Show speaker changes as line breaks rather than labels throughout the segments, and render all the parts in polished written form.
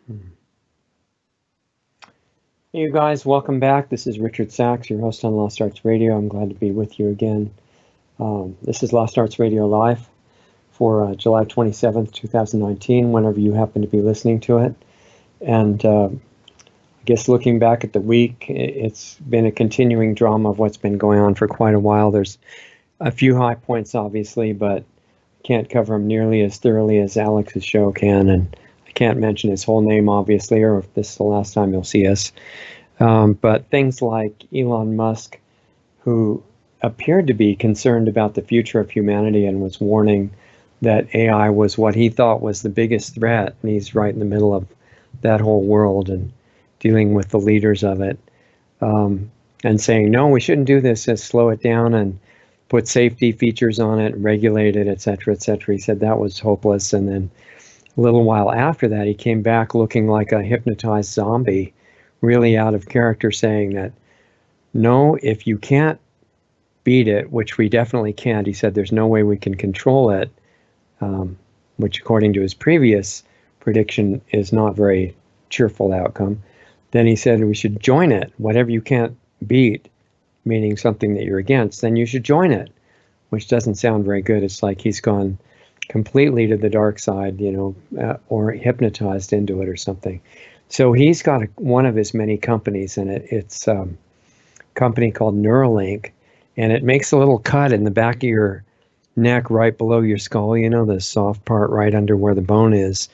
Hey you guys, welcome back. This is Richard Sachs, your host on Lost Arts Radio. I'm glad to be with you again. This is Lost Arts Radio Live for July 27th, 2019, whenever you happen to be listening to it. And I guess looking back at the week, it's been a continuing drama of what's been going on for quite a while. There's a few high points, obviously, but can't cover them nearly as thoroughly as Alex's show can. And I can't mention his whole name, obviously, or if this is the last time you'll see us. But things like Elon Musk, who appeared to be concerned about the future of humanity and was warning that AI was what he thought was the biggest threat, and he's right in the middle of that whole world and dealing with the leaders of it, and saying, no, we shouldn't do this, just slow it down and put safety features on it, regulate it, et cetera, et cetera. He said that was hopeless. And then a little while after that, he came back looking like a hypnotized zombie, really out of character, saying that, no, if you can't beat it, which we definitely can't, he said there's no way we can control it, which according to his previous prediction is not very cheerful outcome. Then he said we should join it. Whatever you can't beat, meaning something that you're against, then you should join it, which doesn't sound very good. It's like he's gone completely to the dark side, or hypnotized into it or something. So he's got one of his many companies, and it's a company called Neuralink, and it makes a little cut in the back of your neck right below your skull, the soft part right under where the bone is,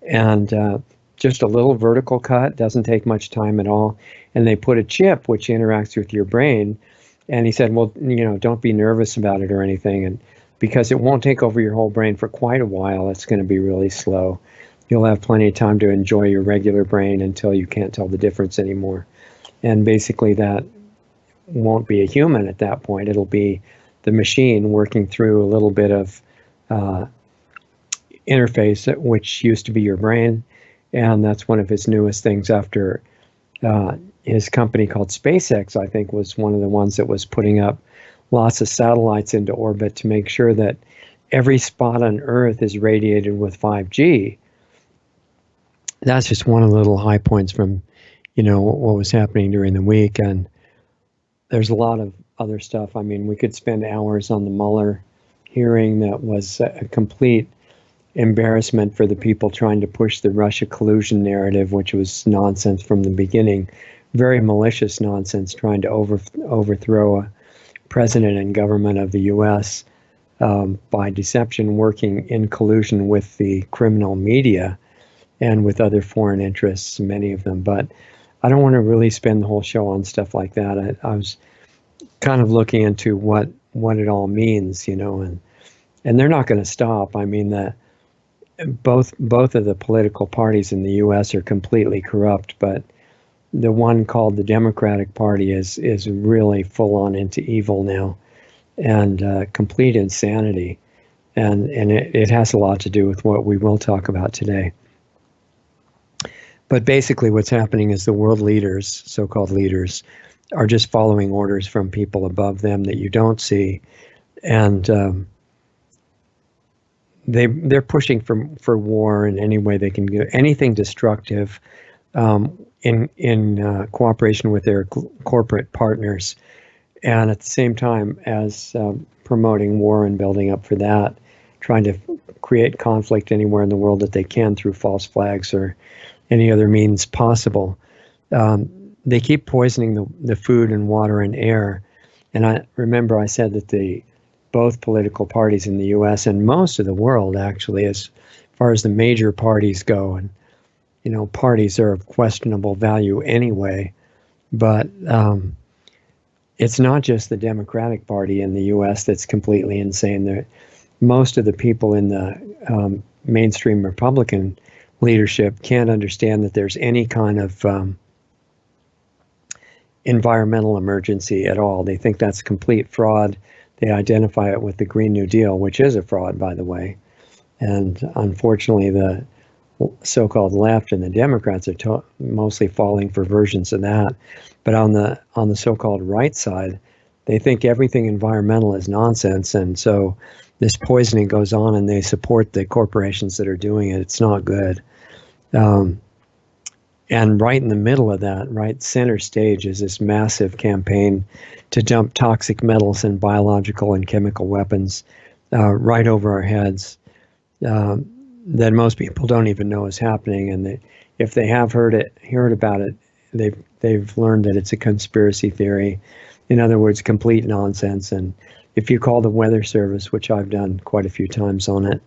and just a little vertical cut, doesn't take much time at all. And they put a chip which interacts with your brain. And he said, well, don't be nervous about it or anything. And because it won't take over your whole brain for quite a while, it's going to be really slow. You'll have plenty of time to enjoy your regular brain until you can't tell the difference anymore. And basically that won't be a human at that point. It'll be the machine working through a little bit of interface, which used to be your brain. And that's one of his newest things after his company called SpaceX, I think, was one of the ones that was putting up lots of satellites into orbit to make sure that every spot on Earth is radiated with 5G. That's just one of the little high points from, what was happening during the week. And there's a lot of other stuff. I mean, we could spend hours on the Mueller hearing that was a complete embarrassment for the people trying to push the Russia collusion narrative, which was nonsense from the beginning, very malicious nonsense, trying to overthrow a president and government of the U.S. By deception, working in collusion with the criminal media and with other foreign interests, many of them. But I don't want to really spend the whole show on stuff like that. I was kind of looking into what it all means, and they're not going to stop. I mean, that both of the political parties in the U.S. are completely corrupt, but the one called the Democratic Party is really full on into evil now, and complete insanity, and it has a lot to do with what we will talk about today. But basically, what's happening is the world leaders, so-called leaders, are just following orders from people above them that you don't see, and they're pushing for war in any way they can do, anything destructive, in cooperation with their corporate partners, and at the same time as promoting war and building up for that, trying to create conflict anywhere in the world that they can through false flags or any other means possible. They keep poisoning the food and water and air. And I remember I said that both political parties in the U.S. and most of the world, actually, as far as the major parties go, and parties are of questionable value anyway, but it's not just the Democratic Party in the U.S. that's completely insane. Most of the people in the mainstream Republican leadership can't understand that there's any kind of environmental emergency at all. They think that's complete fraud. They identify it with the Green New Deal, which is a fraud, by the way. And unfortunately, the so-called left and the Democrats are mostly falling for versions of that. But on the so-called right side, they think everything environmental is nonsense, and so this poisoning goes on, and they support the corporations that are doing it. It's not good. And right in the middle of that, right center stage, is this massive campaign to dump toxic metals and biological and chemical weapons right over our heads that most people don't even know is happening. And if they have heard about it, they've learned that it's a conspiracy theory. In other words, complete nonsense. And if you call the Weather Service, which I've done quite a few times on it,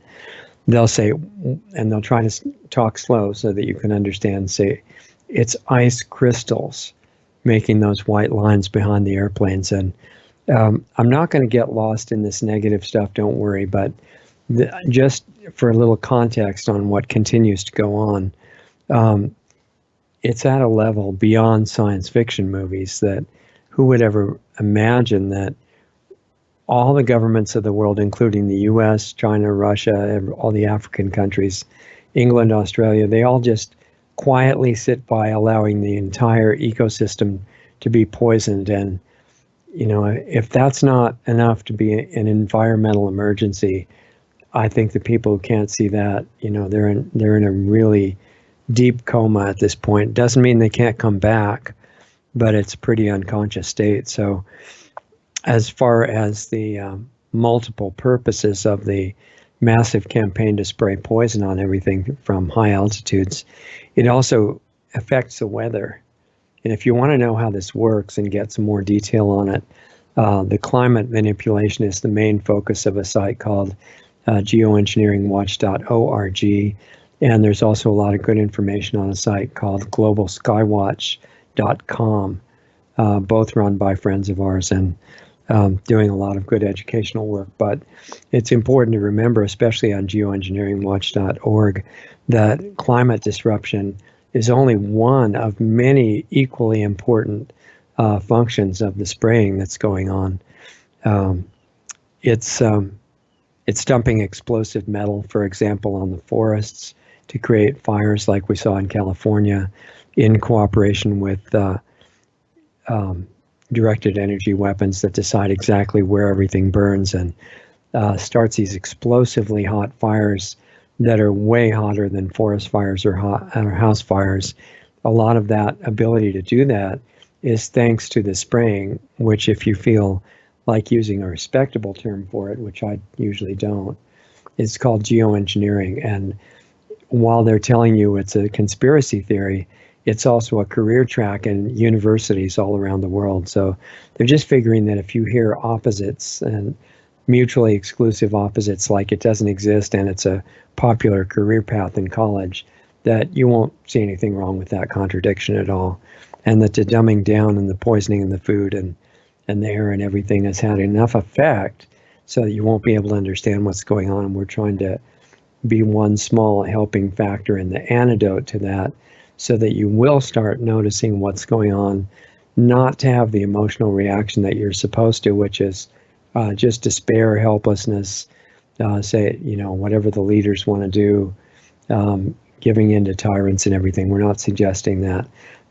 they'll say, and they'll try to talk slow so that you can understand, say, it's ice crystals making those white lines behind the airplanes. And I'm not going to get lost in this negative stuff, don't worry, but just for a little context on what continues to go on, it's at a level beyond science fiction movies that who would ever imagine that all the governments of the world, including the US, China, Russia, all the African countries, England, Australia, they all just quietly sit by allowing the entire ecosystem to be poisoned. And, you know, if that's not enough to be an environmental emergency, I think the people who can't see that, you know, they're in a really deep coma at this point. Doesn't mean they can't come back, but it's a pretty unconscious state. So as far as the multiple purposes of the massive campaign to spray poison on everything from high altitudes, it also affects the weather. And if you want to know how this works and get some more detail on it, the climate manipulation is the main focus of a site called geoengineeringwatch.org. And there's also a lot of good information on a site called globalskywatch.com, both run by friends of ours and doing a lot of good educational work. But it's important to remember, especially on geoengineeringwatch.org, that climate disruption is only one of many equally important functions of the spraying that's going on. It's dumping explosive metal, for example, on the forests to create fires like we saw in California, in cooperation with directed energy weapons that decide exactly where everything burns, and starts these explosively hot fires that are way hotter than forest fires or house fires. A lot of that ability to do that is thanks to the spraying, which, if you feel like using a respectable term for it, which I usually don't, it's called geoengineering. And while they're telling you it's a conspiracy theory, it's also a career track in universities all around the world. So they're just figuring that if you hear opposites and mutually exclusive opposites, like it doesn't exist and it's a popular career path in college, that you won't see anything wrong with that contradiction at all. And that the dumbing down and the poisoning in the food and the air and everything has had enough effect so that you won't be able to understand what's going on. And we're trying to be one small helping factor in the antidote to that, so that you will start noticing what's going on, not to have the emotional reaction that you're supposed to, which is just despair, helplessness, say, you know, whatever the leaders want to do, giving in to tyrants and everything. We're not suggesting that,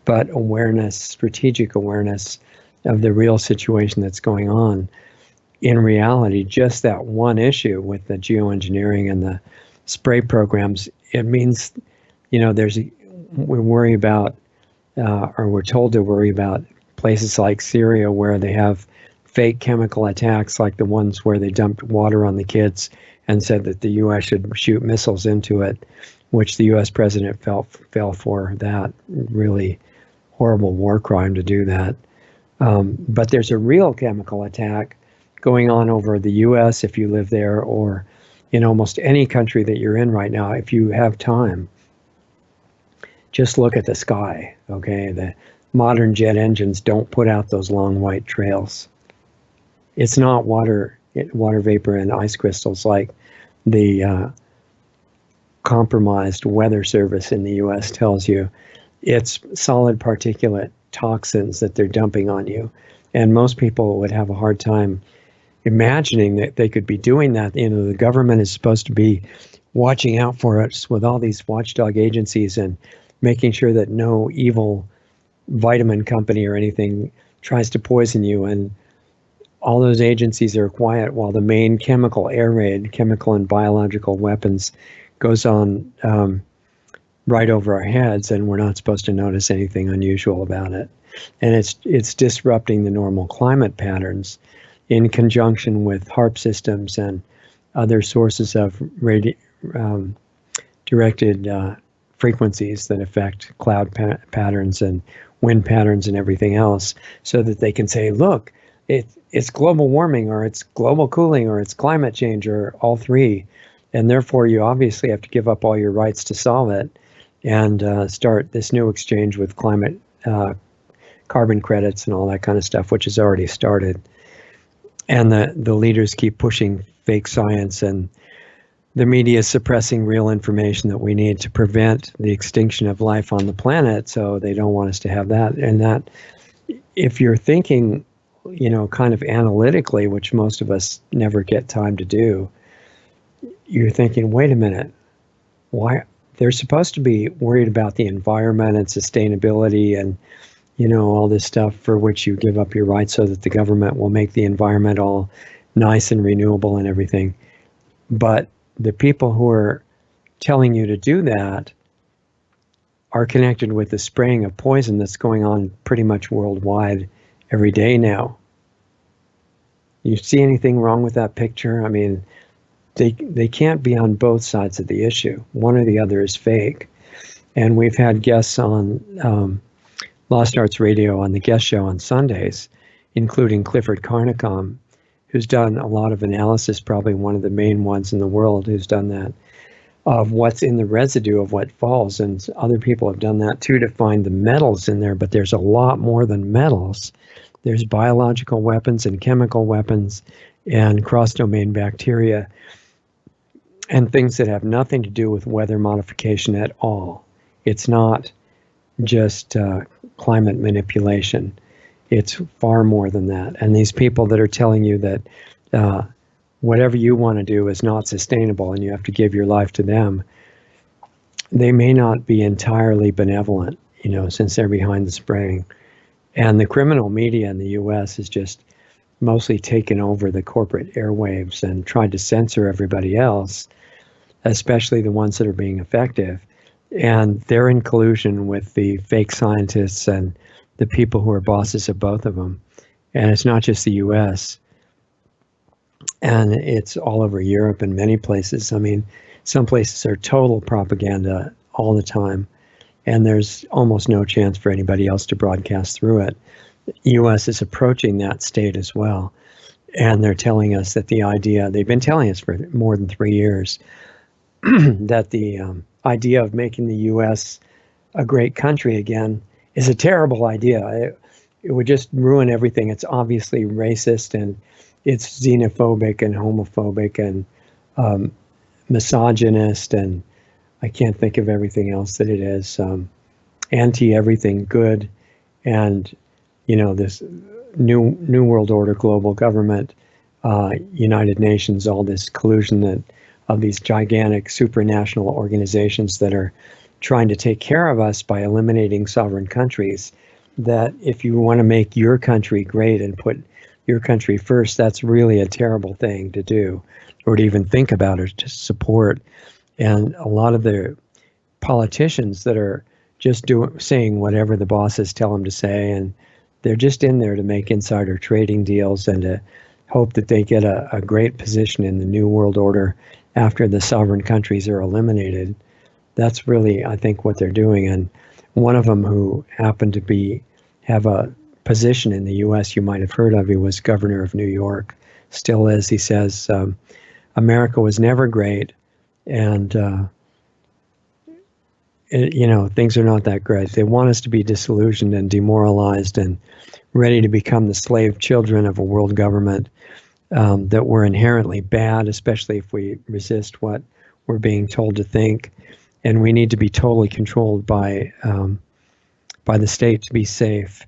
but awareness, strategic awareness of the real situation that's going on. In reality, just that one issue with the geoengineering and the spray programs, it means, you know, we worry about, or we're told to worry about places like Syria, where they have fake chemical attacks like the ones where they dumped water on the kids and said that the U.S. should shoot missiles into it, which the U.S. president fell for that really horrible war crime to do that. But there's a real chemical attack going on over the U.S. if you live there, or in almost any country that you're in right now. If you have time, just look at the sky, okay? The modern jet engines don't put out those long white trails. It's not water vapor and ice crystals like the compromised Weather Service in the U.S. tells you. It's solid particulate toxins that they're dumping on you. And most people would have a hard time imagining that they could be doing that. You know, the government is supposed to be watching out for us with all these watchdog agencies and making sure that no evil vitamin company or anything tries to poison you. And all those agencies are quiet while the main chemical air raid, chemical and biological weapons, goes on right over our heads, and we're not supposed to notice anything unusual about it. And it's disrupting the normal climate patterns in conjunction with HAARP systems and other sources of directed frequencies that affect cloud patterns and wind patterns and everything else, so that they can say, look, it's global warming, or it's global cooling, or it's climate change, or all three. And therefore, you obviously have to give up all your rights to solve it and start this new exchange with climate carbon credits and all that kind of stuff, which has already started. And the leaders keep pushing fake science, and the media is suppressing real information that we need to prevent the extinction of life on the planet. So they don't want us to have that. And that, if you're thinking, kind of analytically, which most of us never get time to do, you're thinking, wait a minute, why? They're supposed to be worried about the environment and sustainability and, all this stuff for which you give up your rights so that the government will make the environment all nice and renewable and everything. But the people who are telling you to do that are connected with the spraying of poison that's going on pretty much worldwide every day now. You see anything wrong with that picture? I mean, they can't be on both sides of the issue. One or the other is fake. And we've had guests on Lost Arts Radio on the guest show on Sundays, including Clifford Carnicom, who's done a lot of analysis, probably one of the main ones in the world who's done that, of what's in the residue of what falls. And other people have done that too, to find the metals in there, but there's a lot more than metals. There's biological weapons and chemical weapons and cross-domain bacteria and things that have nothing to do with weather modification at all. It's not just climate manipulation. It's far more than that. And these people that are telling you that whatever you want to do is not sustainable and you have to give your life to them, they may not be entirely benevolent, since they're behind the spraying. And the criminal media in the US has just mostly taken over the corporate airwaves and tried to censor everybody else, especially the ones that are being effective. And they're in collusion with the fake scientists and the people who are bosses of both of them. And it's not just the US, and it's all over Europe and many places. I mean, some places are total propaganda all the time, and there's almost no chance for anybody else to broadcast through it. The US is approaching that state as well. And they're telling us that the idea, they've been telling us for more than 3 years, that the idea of making the US a great country again is a terrible idea. It would just ruin everything. It's obviously racist, and it's xenophobic and homophobic and misogynist, and I can't think of everything else that it is. Anti-everything good, and this new world order, global government, United Nations, all this collusion of these gigantic supranational organizations that are trying to take care of us by eliminating sovereign countries. That if you want to make your country great and put your country first, that's really a terrible thing to do, or to even think about or to support. And a lot of the politicians that are just saying whatever the bosses tell them to say, and they're just in there to make insider trading deals and to hope that they get a great position in the new world order after the sovereign countries are eliminated. That's really, I think, what they're doing. And one of them who happened to have a position in the U.S. you might have heard of, he was governor of New York, still is. He says, America was never great, and things are not that great. They want us to be disillusioned and demoralized and ready to become the slave children of a world government, that we're inherently bad, especially if we resist what we're being told to think. And we need to be totally controlled by the state to be safe,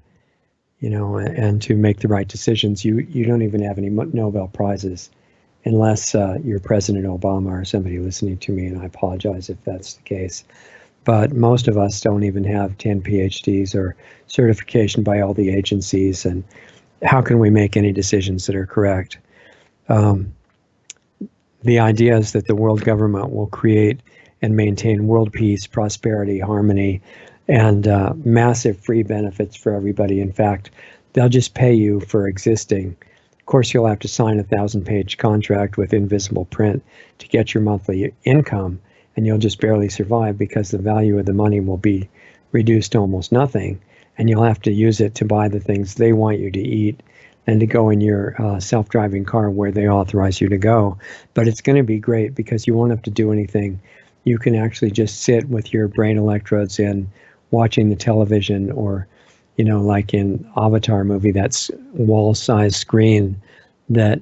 and to make the right decisions. You don't even have any Nobel Prizes unless you're President Obama or somebody listening to me, and I apologize if that's the case. But most of us don't even have 10 PhDs or certification by all the agencies, and how can we make any decisions that are correct? The idea is that the world government will create and maintain world peace, prosperity, harmony, and massive free benefits for everybody. In fact, they'll just pay you for existing. Of course, you'll have to sign a 1,000-page contract with invisible print to get your monthly income, and you'll just barely survive because the value of the money will be reduced to almost nothing, and you'll have to use it to buy the things they want you to eat and to go in your self-driving car where they authorize you to go. But it's going to be great because you won't have to do anything. You can actually just sit with your brain electrodes in, watching the television, or, you know, like in Avatar movie, that's wall-sized screen that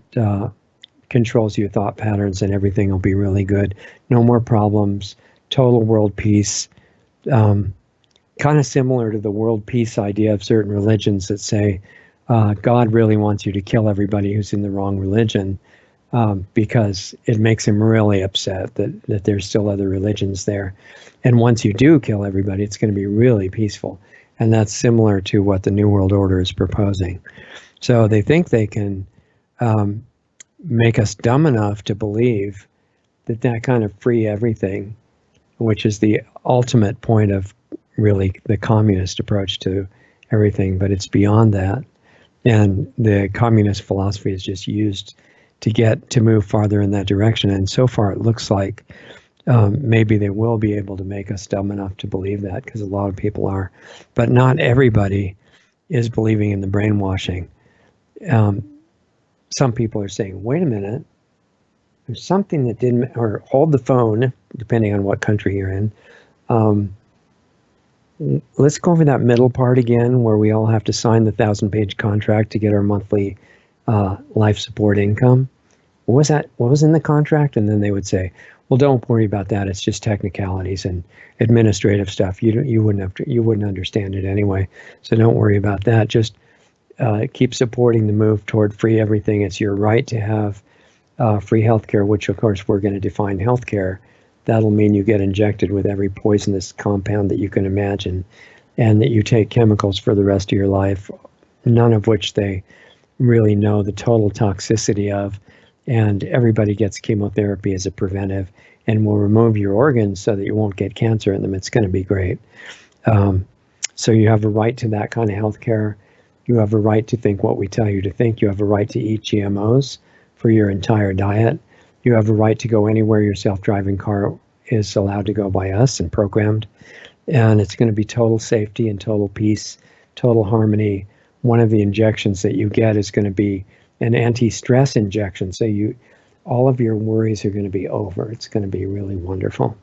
controls your thought patterns, and everything will be really good. No more problems, total world peace. Kind of similar to the world peace idea of certain religions that say God really wants you to kill everybody who's in the wrong religion, because it makes him really upset that there's still other religions there. And once you do kill everybody, it's going to be really peaceful. And that's similar to what the New World Order is proposing. So they think they can make us dumb enough to believe that that kind of free everything, which is the ultimate point of really the communist approach to everything, but it's beyond that. And the communist philosophy is just used to move farther in that direction. And so far, it looks like maybe they will be able to make us dumb enough to believe that, because a lot of people are. But not everybody is believing in the brainwashing. Some people are saying, wait a minute, there's something that didn't, or hold the phone, depending on what country you're in. Let's go over that middle part again, where we all have to sign the 1,000-page contract to get our monthly life support income. What was that? What was in the contract? And then they would say, well, don't worry about that. It's just technicalities and administrative stuff. You wouldn't understand it anyway. So don't worry about that. Just keep supporting the move toward free everything. It's your right to have free healthcare, which of course we're going to define healthcare. That'll mean you get injected with every poisonous compound that you can imagine, and that you take chemicals for the rest of your life, none of which they really know the total toxicity of. And everybody gets chemotherapy as a preventive, and will remove your organs so that you won't get cancer in them. It's going to be great. So you have a right to that kind of healthcare. You have a right to think what we tell you to think. You have a right to eat GMOs for your entire diet. You have a right to go anywhere your self-driving car is allowed to go by us and programmed. And it's going to be total safety and total peace, total harmony. One of the injections that you get is going to be an anti-stress injection. So all of your worries are going to be over. It's going to be really wonderful.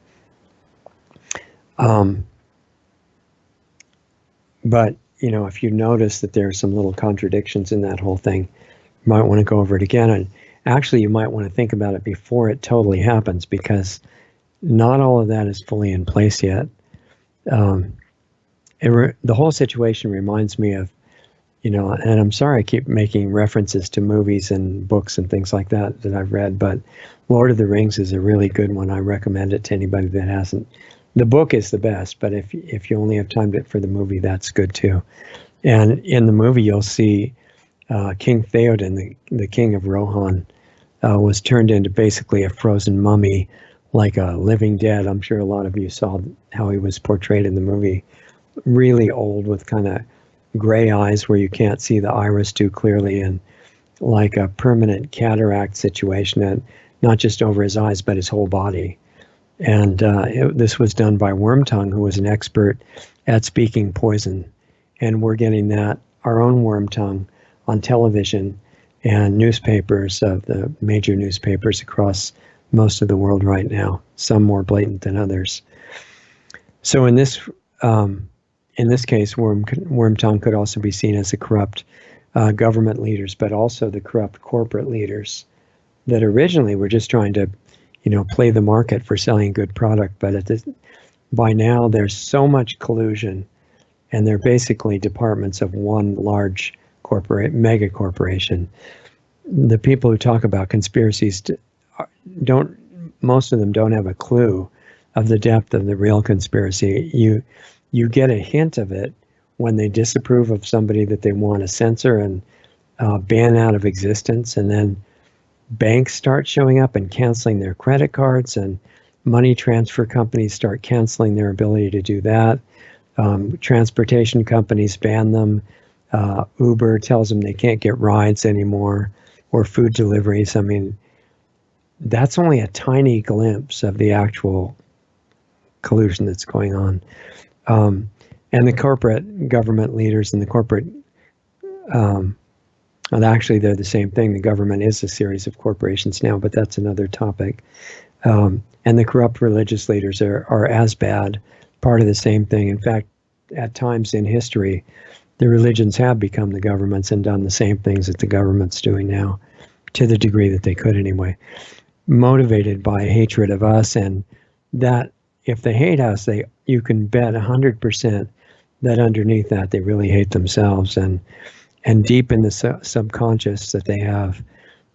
But, you know, if you notice that there are some little contradictions in that whole thing, you might want to go over it again. And actually, you might want to think about it before it totally happens, because not all of that is fully in place yet. The whole situation reminds me of, you know, and I'm sorry I keep making references to movies and books and things like that I've read, but Lord of the Rings is a really good one. I recommend it to anybody that hasn't. The book is the best, but if you only have time for the movie, that's good too. And in the movie, you'll see King Theoden, the king of Rohan, was turned into basically a frozen mummy, like a living dead. I'm sure a lot of you saw how he was portrayed in the movie. Really old, with kind of gray eyes where you can't see the iris too clearly, and like a permanent cataract situation, and not just over his eyes, but his whole body. And this was done by Wormtongue, who was an expert at speaking poison. And we're getting our own Wormtongue on television and newspapers, of the major newspapers across most of the world right now, some more blatant than others. So in this case, Wormtongue could also be seen as the corrupt government leaders, but also the corrupt corporate leaders that originally were just trying to, you know, play the market for selling good product. But by now, there's so much collusion, and they're basically departments of one large mega corporation. The people who talk about conspiracies most of them don't have a clue of the depth of the real conspiracy. You get a hint of it when they disapprove of somebody that they want to censor and ban out of existence, and then banks start showing up and canceling their credit cards, and money transfer companies start canceling their ability to do that. Transportation companies ban them. Uber tells them they can't get rides anymore, or food deliveries. I mean, that's only a tiny glimpse of the actual collusion that's going on. And the corporate government leaders and the corporate, and actually they're the same thing. The government is a series of corporations now, but that's another topic. And the corrupt religious leaders are as bad, part of the same thing. In fact, at times in history, the religions have become the governments and done the same things that the government's doing now, to the degree that they could anyway, motivated by hatred of us. And that if they hate us, you can bet 100% that underneath that they really hate themselves, and deep in the subconscious that they have,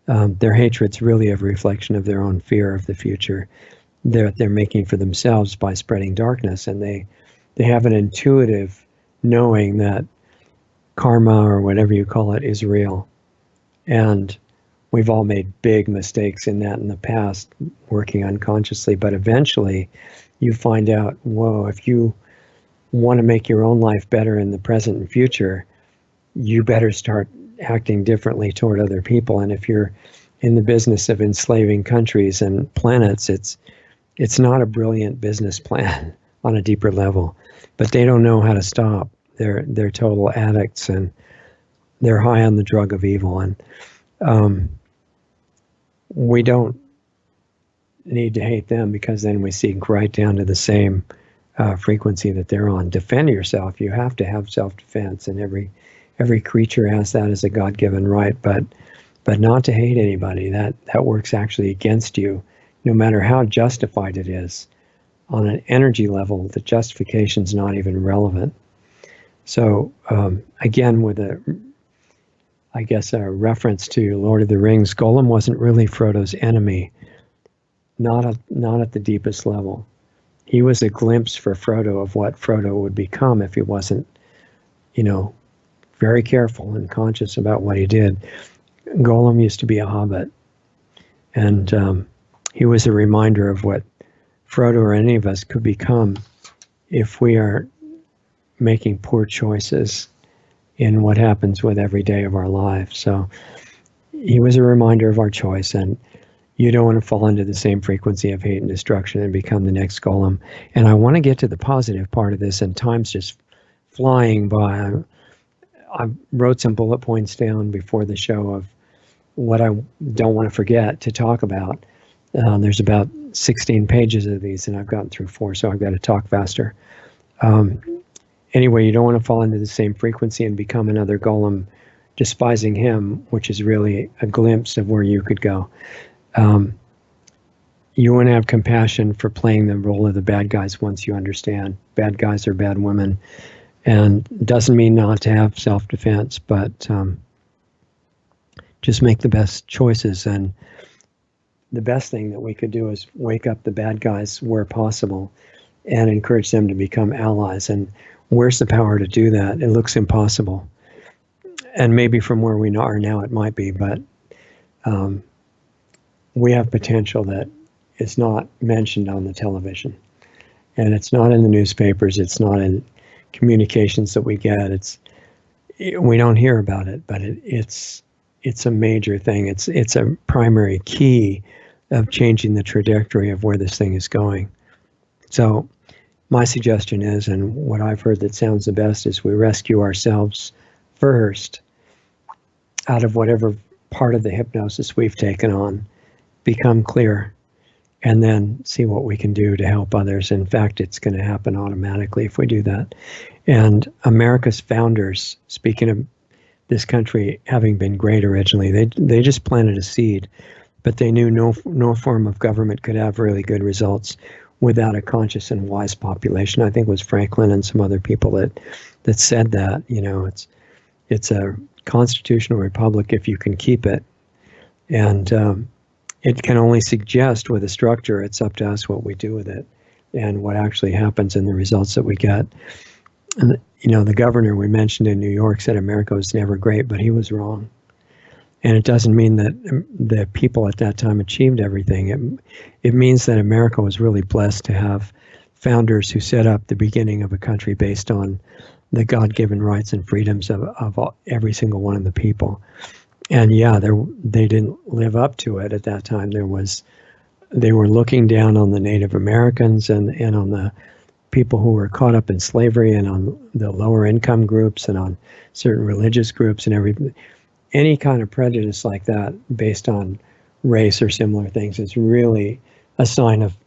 their hatred's really a reflection of their own fear of the future that they're making for themselves by spreading darkness. And they have an intuitive knowing that karma, or whatever you call it, is real. And we've all made big mistakes in that in the past, working unconsciously. But eventually you find out, whoa, if you want to make your own life better in the present and future, you better start acting differently toward other people. And if you're in the business of enslaving countries and planets, it's not a brilliant business plan on a deeper level. But they don't know how to stop. They're total addicts, and they're high on the drug of evil. And we don't need to hate them, because then we sink right down to the same frequency that they're on. Defend yourself. You have to have self-defense, and every creature has that as a God-given right. But not to hate anybody. That works actually against you, no matter how justified it is. On an energy level, the justification's not even relevant. So again, with a reference to Lord of the Rings, Gollum wasn't really Frodo's enemy, not at the deepest level. He was a glimpse for Frodo of what Frodo would become if he wasn't, very careful and conscious about what he did. Gollum used to be a hobbit, and he was a reminder of what Frodo or any of us could become if we are making poor choices in what happens with every day of our lives. So he was a reminder of our choice, and you don't want to fall into the same frequency of hate and destruction and become the next Gollum. And I want to get to the positive part of this, and time's just flying by. I wrote some bullet points down before the show of what I don't want to forget to talk about. There's about 16 pages of these, and I've gotten through 4, so I've got to talk faster. Anyway, you don't want to fall into the same frequency and become another Gollum, despising him, which is really a glimpse of where you could go. You want to have compassion for playing the role of the bad guys once you understand. Bad guys are bad women. And doesn't mean not to have self-defense, but just make the best choices. And the best thing that we could do is wake up the bad guys where possible and encourage them to become allies. And where's the power to do that? It looks impossible. And maybe from where we are now, it might be, but we have potential that is not mentioned on the television. And it's not in the newspapers. It's not in communications that we get. We don't hear about it, but it's a major thing. It's a primary key of changing the trajectory of where this thing is going. So my suggestion is, and what I've heard that sounds the best, is we rescue ourselves first out of whatever part of the hypnosis we've taken on, become clear, and then see what we can do to help others. In fact, it's going to happen automatically if we do that. And America's founders, speaking of this country having been great originally, they just planted a seed, but they knew no form of government could have really good results without a conscious and wise population. I think it was Franklin and some other people that said that, it's a constitutional republic if you can keep it. And it can only suggest with a structure. It's up to us what we do with it and what actually happens and the results that we get. And, the governor we mentioned in New York said America was never great, but he was wrong. And it doesn't mean that the people at that time achieved everything. It means that America was really blessed to have founders who set up the beginning of a country based on the God-given rights and freedoms of every single one of the people. And yeah, they didn't live up to it at that time. They were looking down on the Native Americans and on the people who were caught up in slavery and on the lower income groups and on certain religious groups and any kind of prejudice like that based on race or similar things is really a sign of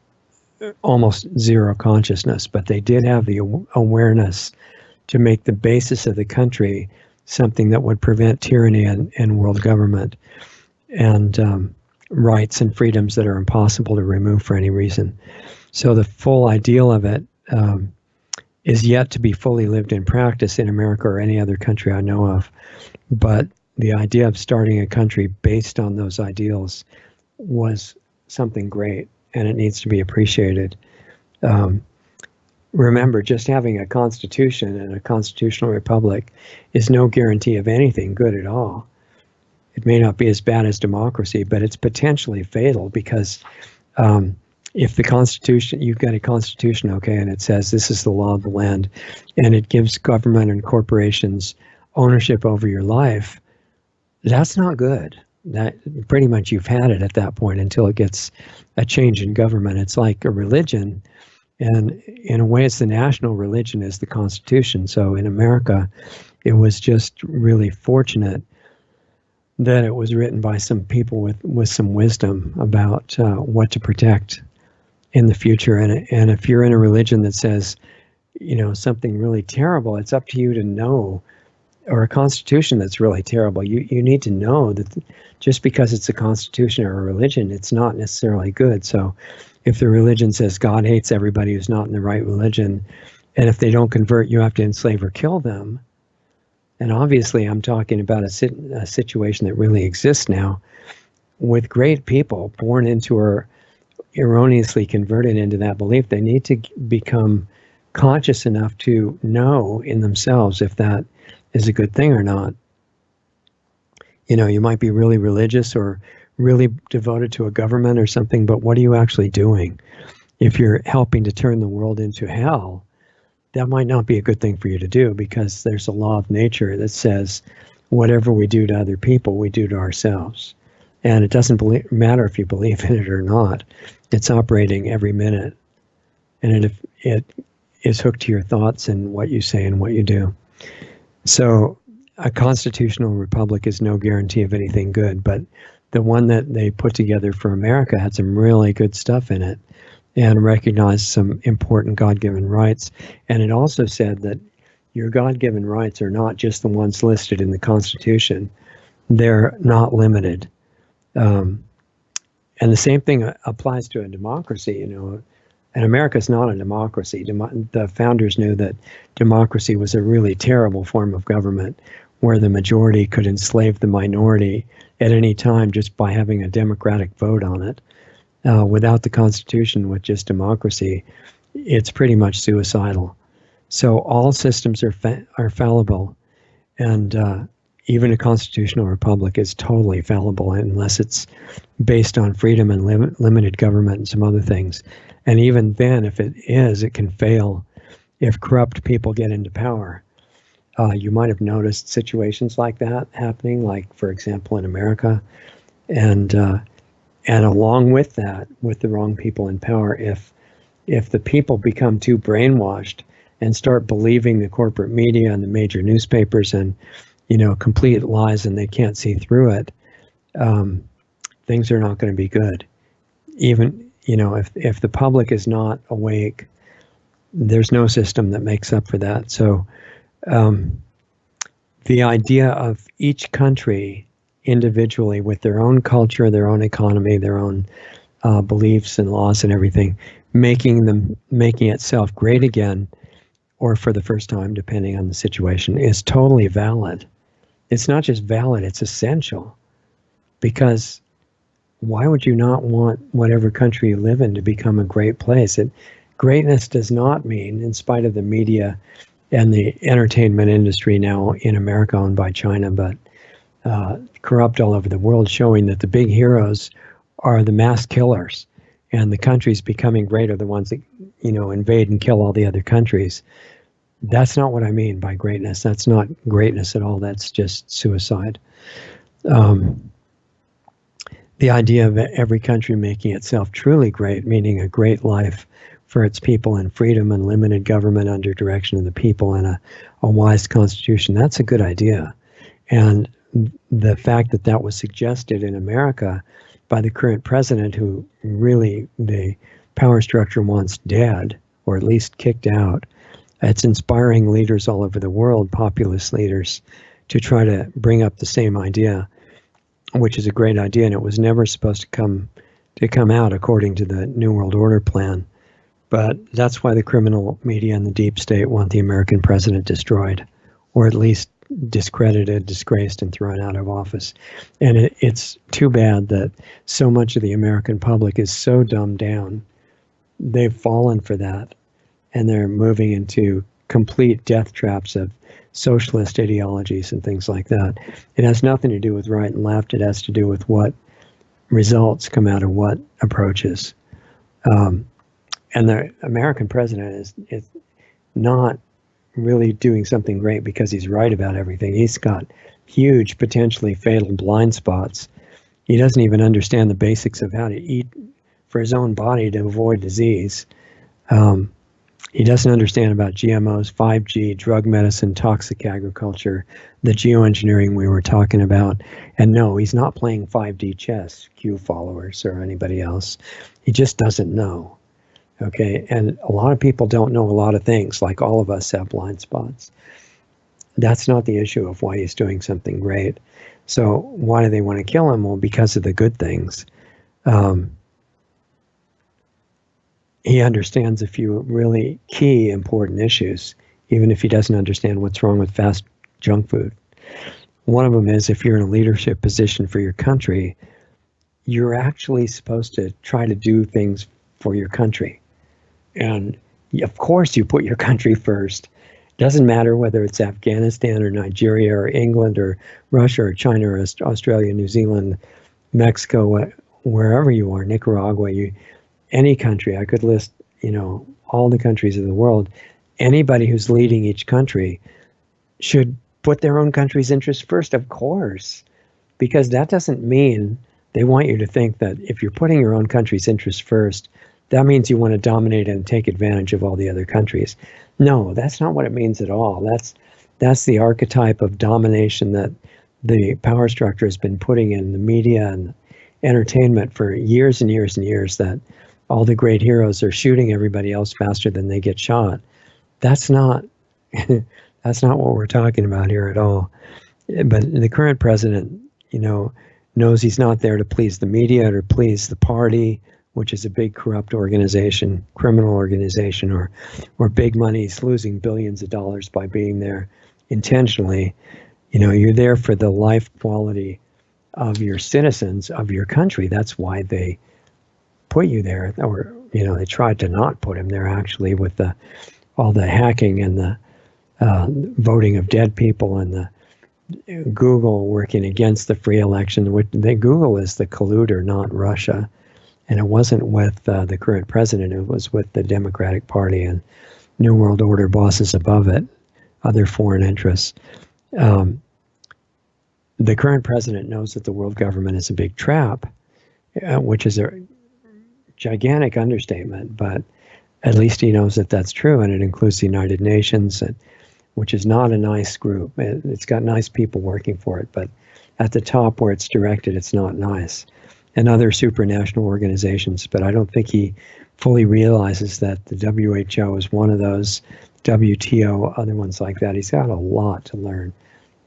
almost zero consciousness. But they did have the awareness to make the basis of the country something that would prevent tyranny and world government and rights and freedoms that are impossible to remove for any reason. So the full ideal of it is yet to be fully lived in practice in America or any other country I know of. But the idea of starting a country based on those ideals was something great, and it needs to be appreciated. Remember, just having a constitution and a constitutional republic is no guarantee of anything good at all. It may not be as bad as democracy, but it's potentially fatal because if the Constitution, you've got a Constitution, okay, and it says this is the law of the land, and it gives government and corporations ownership over your life, that's not good. That pretty much you've had it at that point until it gets a change in government. It's like a religion, and in a way it's the national religion is the Constitution. So in America, it was just really fortunate that it was written by some people with some wisdom about what to protect in the future. And if you're in a religion that says, something really terrible, it's up to you to know, or a constitution that's really terrible, you need to know that just because it's a constitution or a religion, it's not necessarily good. So if the religion says God hates everybody who's not in the right religion, and if they don't convert, you have to enslave or kill them. And obviously I'm talking about a situation that really exists now with great people born into or erroneously converted into that belief. They need to become conscious enough to know in themselves if that is a good thing or not. You might be really religious or really devoted to a government or something, but what are you actually doing? If you're helping to turn the world into hell, that might not be a good thing for you to do, because there's a law of nature that says whatever we do to other people, we do to ourselves. And it doesn't matter if you believe in it or not. It's operating every minute. And it is hooked to your thoughts and what you say and what you do. So a constitutional republic is no guarantee of anything good, but the one that they put together for America had some really good stuff in it and recognized some important God-given rights. And it also said that your God-given rights are not just the ones listed in the Constitution. They're not limited. And the same thing applies to a democracy, and America's not a democracy. The founders knew that democracy was a really terrible form of government where the majority could enslave the minority at any time just by having a democratic vote on it. Without the Constitution, with just democracy, it's pretty much suicidal. So all systems are fallible, and even a constitutional republic is totally fallible unless it's based on freedom and limited government and some other things. And even then, if it is, it can fail if corrupt people get into power. You might have noticed situations like that happening, like, for example, in America. And along with that, with the wrong people in power, if the people become too brainwashed and start believing the corporate media and the major newspapers and, complete lies, and they can't see through it, things are not going to be good. Even, if the public is not awake, there's no system that makes up for that. So the idea of each country individually with their own culture, their own economy, their own beliefs and laws and everything, making itself great again, or for the first time, depending on the situation, is totally valid. It's not just valid, it's essential. Because why would you not want whatever country you live in to become a great place? Greatness does not mean, in spite of the media and the entertainment industry now in America owned by China, but corrupt all over the world, showing that the big heroes are the mass killers, and the countries becoming great are the ones that, invade and kill all the other countries. That's not what I mean by greatness. That's not greatness at all. That's just suicide. The idea of every country making itself truly great, meaning a great life for its people and freedom and limited government under direction of the people and a wise constitution, that's a good idea. And the fact that that was suggested in America by the current president, who really the power structure wants dead, or at least kicked out, it's inspiring leaders all over the world, populist leaders, to try to bring up the same idea, which is a great idea, and it was never supposed to come out according to the New World Order plan. But that's why the criminal media and the deep state want the American president destroyed, or at least discredited, disgraced, and thrown out of office. And it's too bad that so much of the American public is so dumbed down. They've fallen for that, and they're moving into complete death traps of socialist ideologies and things like that. It has nothing to do with right and left. It has to do with what results come out of what approaches. And the American president is not really doing something great because he's right about everything. He's got huge, potentially fatal blind spots. He doesn't even understand the basics of how to eat for his own body to avoid disease. He doesn't understand about GMOs, 5G, drug medicine, toxic agriculture, the geoengineering we were talking about. And no, he's not playing 5D chess, Q followers or anybody else. He just doesn't know. Okay, and a lot of people don't know a lot of things, like all of us have blind spots. That's not the issue of why he's doing something great. So why do they want to kill him? Well, because of the good things. He understands a few really key important issues, even if he doesn't understand what's wrong with fast junk food. One of them is, if you're in a leadership position for your country, you're actually supposed to try to do things for your country. And of course you put your country first. Doesn't matter whether it's Afghanistan or Nigeria or England or Russia or China or Australia, New Zealand, Mexico, wherever you are, Nicaragua, any country. I could list, all the countries of the world. Anybody who's leading each country should put their own country's interests first, of course, because that doesn't mean they want you to think that if you're putting your own country's interests first, that means you want to dominate and take advantage of all the other countries. No, that's not what it means at all. That's the archetype of domination that the power structure has been putting in the media and entertainment for years and years and years, that all the great heroes are shooting everybody else faster than they get shot. That's not that's not what we're talking about here at all. But the current president, knows he's not there to please the media or please the party, which is a big corrupt organization, criminal organization, or big money. He's losing billions of dollars by being there intentionally. You're there for the life quality of your citizens, of your country. That's why they put you there, or they tried to not put him there, actually, with all the hacking and the voting of dead people and the Google working against the free election. Google is the colluder, not Russia. And it wasn't with the current president. It was with the Democratic Party and New World Order bosses above it, other foreign interests. The current president knows that the world government is a big trap, which is a gigantic understatement, but at least he knows that that's true, and it includes the United Nations, which is not a nice group. It's got nice people working for it, but at the top where it's directed, it's not nice. And other supranational organizations, but I don't think he fully realizes that the WHO is one of those, WTO, other ones like that. He's got a lot to learn,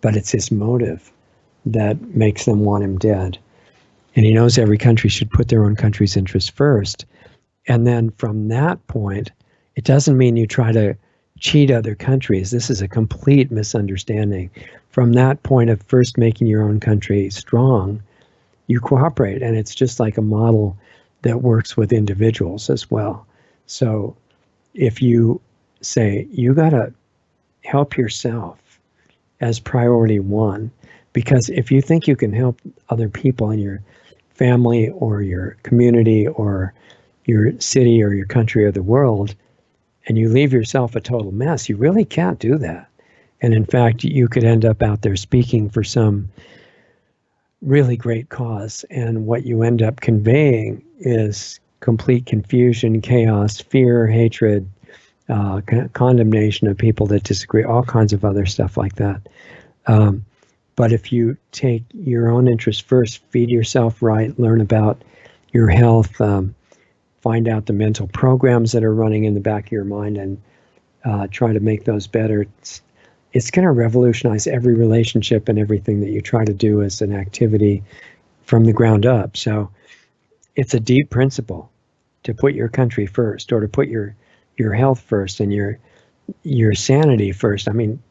but it's his motive that makes them want him dead. And he knows every country should put their own country's interests first. And then from that point, it doesn't mean you try to cheat other countries. This is a complete misunderstanding. From that point of first making your own country strong, you cooperate, and it's just like a model that works with individuals as well. So if you say you got to help yourself as priority one, Because if you think you can help other people in your family or your community or your city or your country or the world, and you leave yourself a total mess, you really can't do that. And in fact, you could end up out there speaking for some really great cause. And what you end up conveying is complete confusion, chaos, fear, hatred, condemnation of people that disagree, all kinds of other stuff like that. But if you take your own interests first, feed yourself right, learn about your health, find out the mental programs that are running in the back of your mind, and try to make those better, it's going to revolutionize every relationship and everything that you try to do as an activity from the ground up. So it's a deep principle to put your country first, or to put your health first and your sanity first. I mean,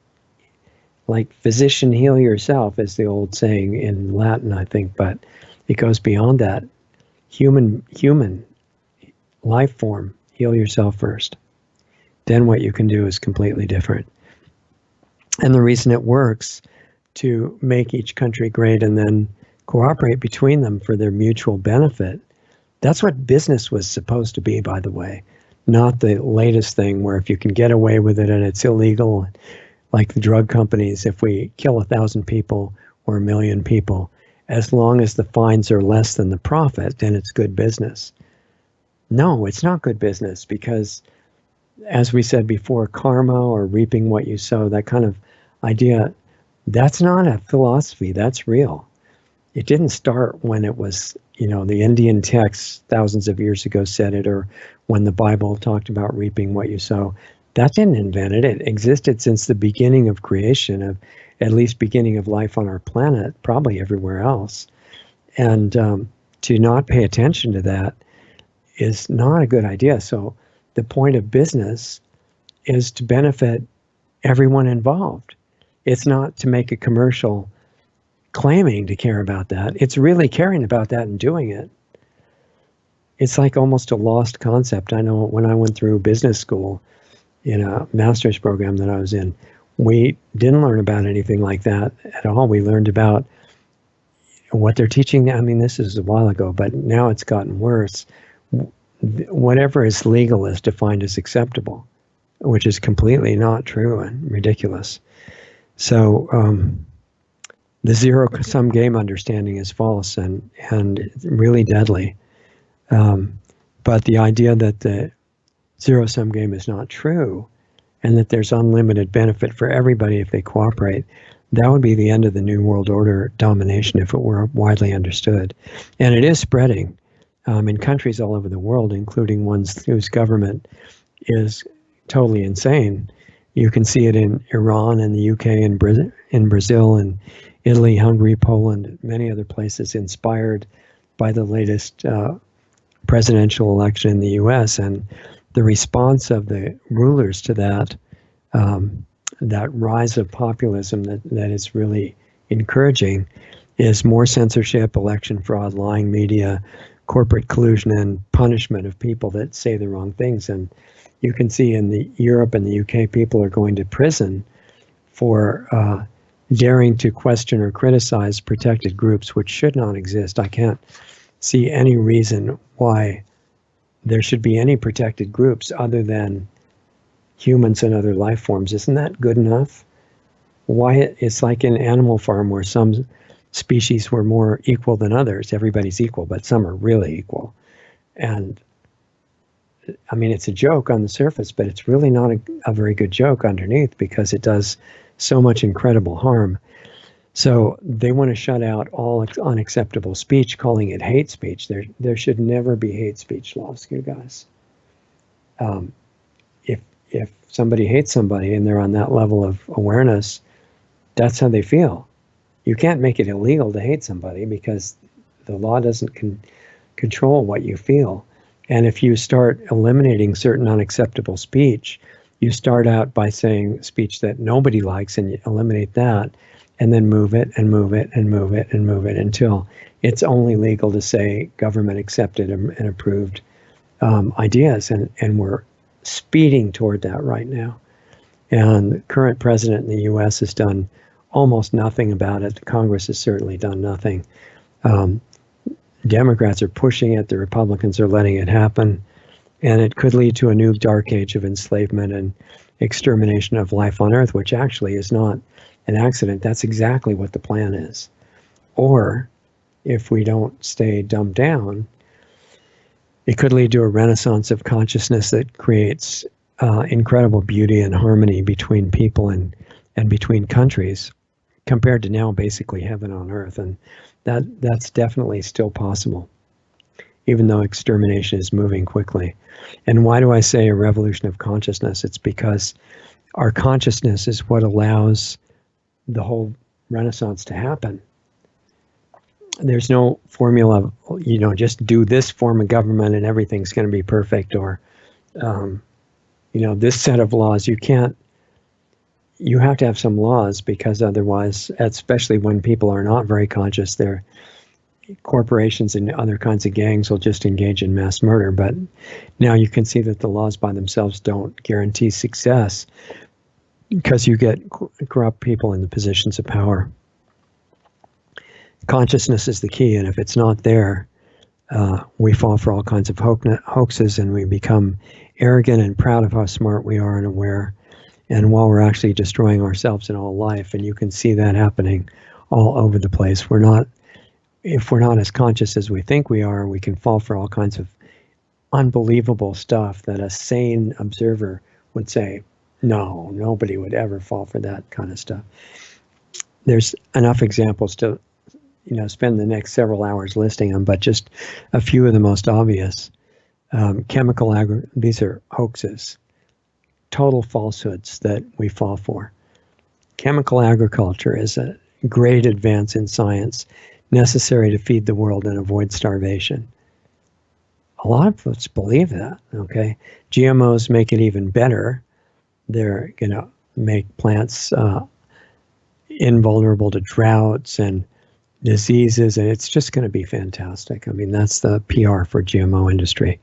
like physician, heal yourself is the old saying in Latin, I think, but it goes beyond that. Human life form, heal yourself first. Then what you can do is completely different. And the reason it works to make each country great and then cooperate between them for their mutual benefit, that's what business was supposed to be, by the way. Not the latest thing where if you can get away with it and it's illegal, like the drug companies, if we kill 1,000 people or 1 million people, as long as the fines are less than the profit, then it's good business. No, it's not good business, because as we said before, karma or reaping what you sow, that kind of idea, that's not a philosophy, that's real. It didn't start when it was, the Indian texts thousands of years ago said it, or when the Bible talked about reaping what you sow. That didn't invent it. It existed since the beginning of creation, at least beginning of life on our planet, probably everywhere else. And to not pay attention to that is not a good idea. So the point of business is to benefit everyone involved. It's not to make a commercial claiming to care about that. It's really caring about that and doing it. It's like almost a lost concept. I know when I went through business school in a master's program that I was in, we didn't learn about anything like that at all. We learned about what they're teaching. I mean, this is a while ago, but now it's gotten worse. Whatever is legal is defined as acceptable, which is completely not true and ridiculous. So the zero-sum game understanding is false and really deadly. But the idea that the zero-sum game is not true and that there's unlimited benefit for everybody if they cooperate, that would be the end of the New World Order domination if it were widely understood. And it is spreading in countries all over the world, including ones whose government is totally insane. You can see it in Iran and the UK and in Brazil and Italy, Hungary, Poland, many other places, inspired by the latest presidential election in the US. And the response of the rulers to that, that rise of populism that is really encouraging, is more censorship, election fraud, lying media, corporate collusion, and punishment of people that say the wrong things. And you can see in Europe and the UK, people are going to prison for daring to question or criticize protected groups, which should not exist. I can't see any reason why there should be any protected groups other than humans and other life forms. Isn't that good enough? Why it's like in Animal Farm, where some species were more equal than others. Everybody's equal, but some are really equal. And I mean, it's a joke on the surface, but it's really not a very good joke underneath, because it does so much incredible harm. So they want to shut out all unacceptable speech, calling it hate speech. There should never be hate speech laws, you guys. If somebody hates somebody and they're on that level of awareness, that's how they feel. You can't make it illegal to hate somebody, because the law doesn't control what you feel. And if you start eliminating certain unacceptable speech, you start out by saying speech that nobody likes, and you eliminate that, and then move it and move it and move it and move it until it's only legal to say government accepted and approved ideas. And we're speeding toward that right now. And the current president in the US has done almost nothing about it. Congress has certainly done nothing. Democrats are pushing it. The Republicans are letting it happen. And it could lead to a new dark age of enslavement and extermination of life on Earth, which actually is not an accident. That's exactly what the plan is. Or if we don't stay dumbed down, it could lead to a renaissance of consciousness that creates incredible beauty and harmony between people and between countries, compared to now basically heaven on earth. And that's definitely still possible, even though extermination is moving quickly. And why do I say a revolution of consciousness? It's because our consciousness is what allows the whole renaissance to happen. There's no formula, just do this form of government and everything's going to be perfect, or, this set of laws. You have to have some laws, because otherwise, especially when people are not very conscious, corporations and other kinds of gangs will just engage in mass murder. But now you can see that the laws by themselves don't guarantee success, because you get corrupt people in the positions of power. Consciousness is the key, and if it's not there, we fall for all kinds of hoaxes, and we become arrogant and proud of how smart we are and aware, and while we're actually destroying ourselves in all life. And you can see that happening all over the place. If we're not as conscious as we think we are, we can fall for all kinds of unbelievable stuff that a sane observer would say, no, nobody would ever fall for that kind of stuff. There's enough examples to spend the next several hours listing them, but just a few of the most obvious. These are hoaxes, total falsehoods that we fall for. Chemical agriculture is a great advance in science, necessary to feed the world and avoid starvation. A lot of us believe that, okay? GMOs make it even better. They're going to make plants invulnerable to droughts and diseases, and it's just going to be fantastic. I mean, that's the PR for GMO industry.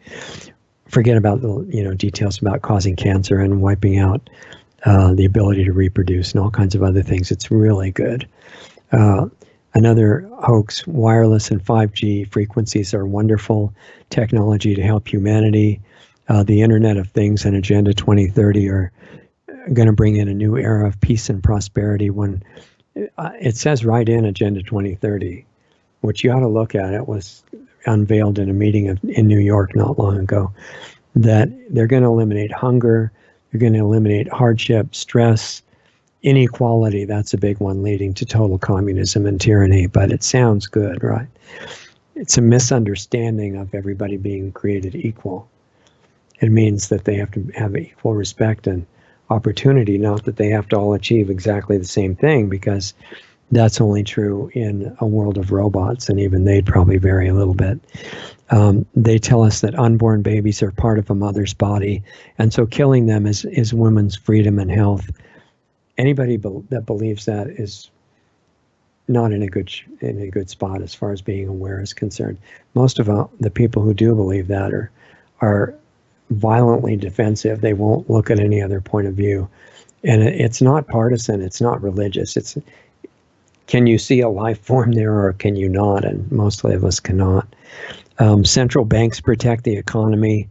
Forget about the details about causing cancer and wiping out the ability to reproduce and all kinds of other things. It's really good. Another hoax: wireless and 5G frequencies are wonderful technology to help humanity. The Internet of Things and Agenda 2030 are going to bring in a new era of peace and prosperity. When it says right in Agenda 2030, which you ought to look at, it was unveiled in a meeting in New York not long ago, that they're going to eliminate hunger, they're going to eliminate hardship, stress, inequality. That's a big one, leading to total communism and tyranny. But it sounds good, right? It's a misunderstanding of everybody being created equal. It means that they have to have equal respect and opportunity, not that they have to all achieve exactly the same thing, because that's only true in a world of robots, and even they'd probably vary a little bit. They tell us that unborn babies are part of a mother's body, and so killing them is women's freedom and health. Anybody that believes that is not in a good spot as far as being aware is concerned. Most of the people who do believe that are violently defensive. They won't look at any other point of view, and it's not partisan. It's not religious. It's, can you see a life form there, or can you not? And mostly of us cannot. Central banks protect the economy.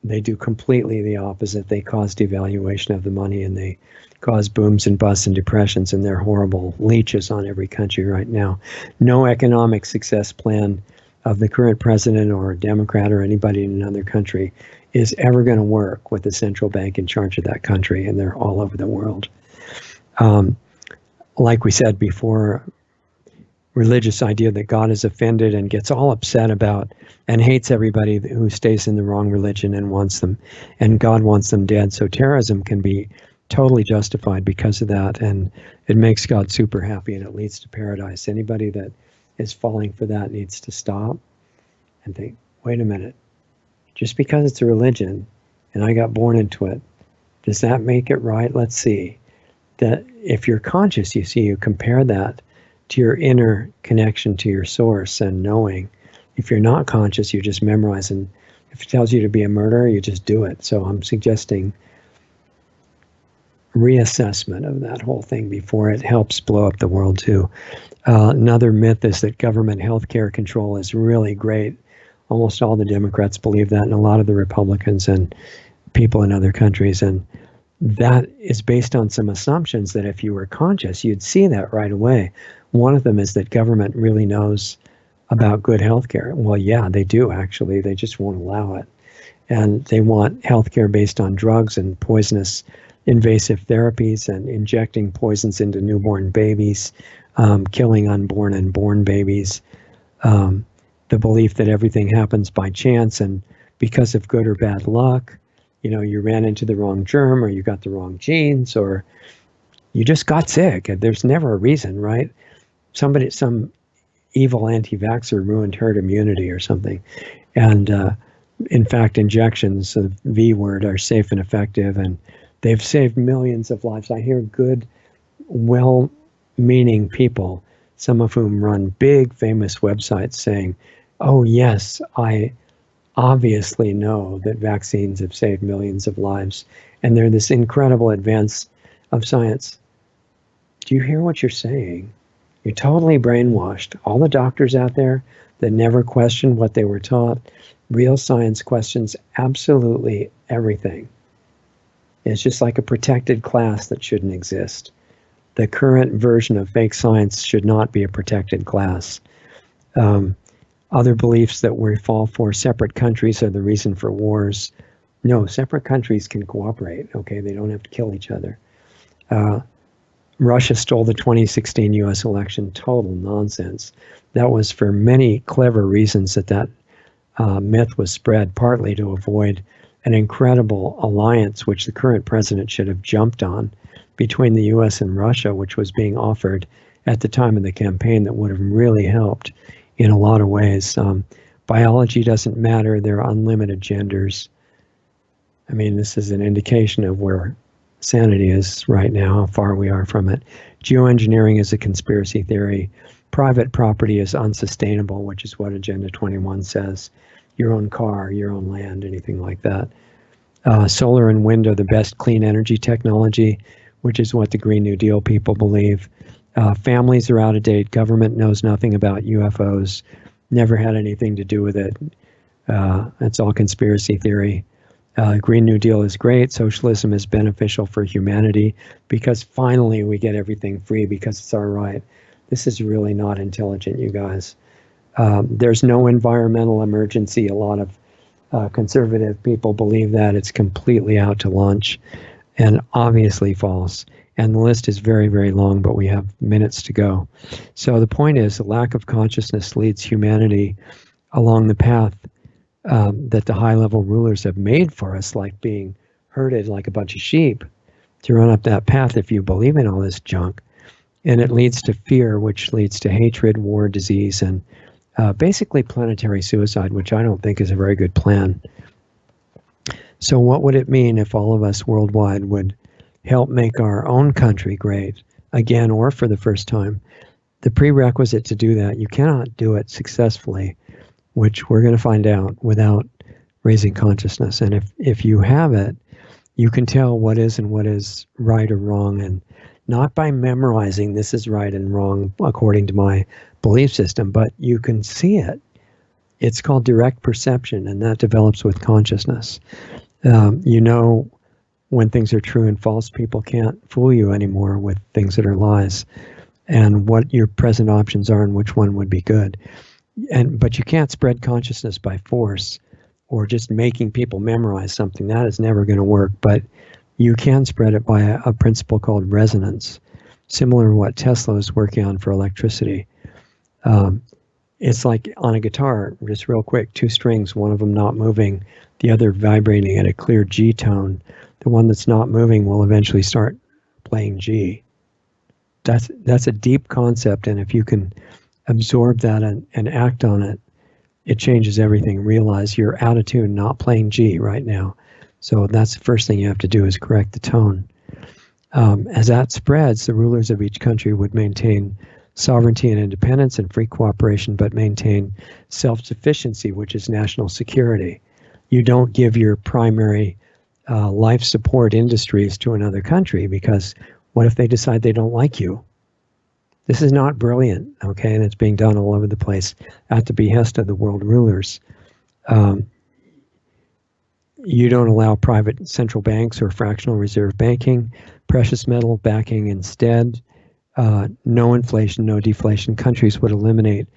They do completely the opposite. They cause devaluation of the money, and they cause booms and busts and depressions, and they're horrible leeches on every country right now. No economic success plan of the current president or a Democrat or anybody in another country is ever going to work with the central bank in charge of that country, and they're all over the world. Like we said before, religious idea that God is offended and gets all upset about and hates everybody who stays in the wrong religion and wants them, and God wants them dead. So terrorism can be totally justified because of that, and it makes God super happy, and it leads to paradise. Anybody that is falling for that needs to stop and think, wait a minute, just because it's a religion and I got born into it, does that make it right? Let's see. That if you're conscious, you compare that to your inner connection to your source and knowing. If you're not conscious, you just memorize, and if it tells you to be a murderer, you just do it. So I'm suggesting reassessment of that whole thing before it helps blow up the world too. Another myth is that government healthcare control is really great. Almost all the Democrats believe that, and a lot of the Republicans and people in other countries. And that is based on some assumptions that if you were conscious, you'd see that right away. One of them is that government really knows about good healthcare. Well, yeah, they do actually. They just won't allow it. And they want healthcare based on drugs and poisonous invasive therapies and injecting poisons into newborn babies, killing unborn and born babies. The belief that everything happens by chance and because of good or bad luck. You know, you ran into the wrong germ, or you got the wrong genes, or you just got sick. There's never a reason, right? Some evil anti-vaxxer ruined herd immunity or something. And in fact, injections, the V word, are safe and effective, and they've saved millions of lives. I hear good, well-meaning people, some of whom run big, famous websites, saying, oh, yes, I obviously know that vaccines have saved millions of lives, and they're this incredible advance of science. Do you hear what you're saying? You're totally brainwashed. All the doctors out there that never questioned what they were taught, real science questions absolutely everything. It's just like a protected class that shouldn't exist. The current version of fake science should not be a protected class. Other beliefs that we fall for, separate countries are the reason for wars. No, separate countries can cooperate, okay? They don't have to kill each other. Russia stole the 2016 US election. Total nonsense. That was for many clever reasons that myth was spread, partly to avoid an incredible alliance, which the current president should have jumped on, between the US and Russia, which was being offered at the time of the campaign, that would have really helped in a lot of ways. Biology doesn't matter. There are unlimited genders. I mean, this is an indication of where sanity is right now, how far we are from it. Geoengineering is a conspiracy theory. Private property is unsustainable, which is what Agenda 21 says. Your own car, your own land, anything like that. Solar and wind are the best clean energy technology, which is what the Green New Deal people believe. Families are out of date. Government knows nothing about UFOs. Never had anything to do with it. It's all conspiracy theory. Green New Deal is great. Socialism is beneficial for humanity because finally we get everything free because it's our right. This is really not intelligent, you guys. There's no environmental emergency. A lot of conservative people believe that. It's completely out to lunch and obviously false. And the list is very, very long, but we have minutes to go. So the point is, the lack of consciousness leads humanity along the path that the high-level rulers have made for us, like being herded like a bunch of sheep, to run up that path if you believe in all this junk. And it leads to fear, which leads to hatred, war, disease, and basically planetary suicide, which I don't think is a very good plan. So what would it mean if all of us worldwide would help make our own country great again, or for the first time? The prerequisite to do that, you cannot do it successfully, which we're going to find out, without raising consciousness. And if you have it, you can tell what is and what is right or wrong, and not by memorizing this is right and wrong according to my belief system, but you can see it. It's called direct perception, and that develops with consciousness. You know when things are true and false. People can't fool you anymore with things that are lies, and what your present options are and which one would be good. But you can't spread consciousness by force or just making people memorize something. That is never going to work. But you can spread it by a principle called resonance, similar to what Tesla is working on for electricity. It's like on a guitar, just real quick, two strings, one of them not moving, the other vibrating at a clear G tone. The one that's not moving will eventually start playing G. That's a deep concept, and if you can absorb that and act on it, it changes everything. Realize you're out of tune, not playing G right now. So that's the first thing you have to do, is correct the tone. As that spreads, the rulers of each country would maintain sovereignty and independence and free cooperation, but maintain self-sufficiency, which is national security. You don't give your primary life support industries to another country, because what if they decide they don't like you? This is not brilliant, okay? And it's being done all over the place at the behest of the world rulers. You don't allow private central banks or fractional reserve banking, precious metal backing instead. No inflation, no deflation. Countries would eliminate